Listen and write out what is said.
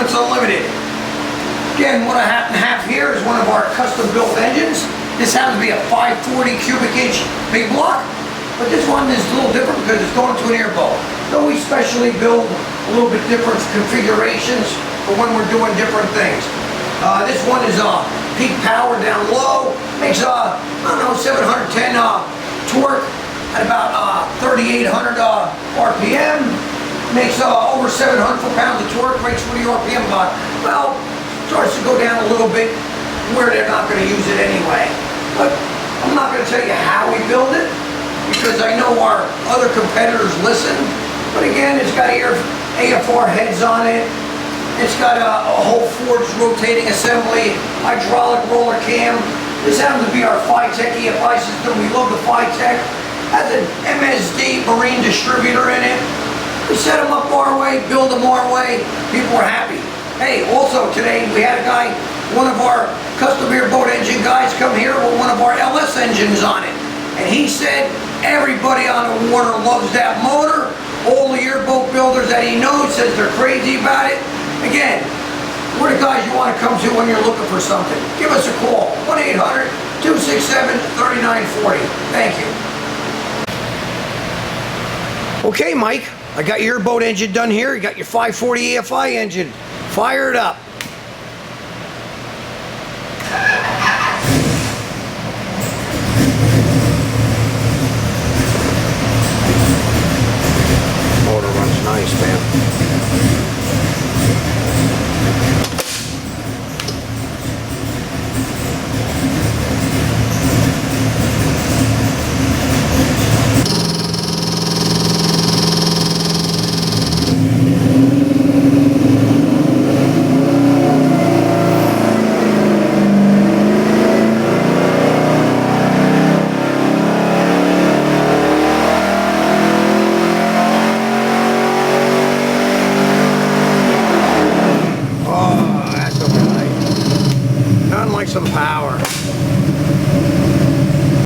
Proformance Unlimited. Again, what I happen to have here is one of our custom built engines. This happens to be a 540 cubic inch big block, but this one is a little different because it's going to an airboat. So we specially build a little bit different configurations for when we're doing different things. This one is peak power down low, makes I don't know, 710 torque at about 3,800 RPM, makes over 700 foot-pounds of torque, makes 40 RPM well, starts to go down a little bit where they're not going to use it anyway. But I'm not going to tell you how we build it because I know our other competitors listen. But again, it's got AFR heads on it. It's got a whole forged rotating assembly, hydraulic roller cam. This happens to be our Phi-Tech EFI system. We love the Phi-Tech. Has an MSD marine distributor in it. We set them up our way, build them our way. People are happy. Hey, also today we had a guy, one of our custom airboat engine guys come here with one of our LS engines on it. And he said everybody on the water loves that motor. All the airboat builders that he knows says they're crazy about it. Again, we're the guys you want to come to when you're looking for something. Give us a call, 1-800-267-3940. Thank you. Okay, Mike, I got your airboat engine done here. You got your 540 EFI engine. Fire it up. Motor runs nice, man. Some power.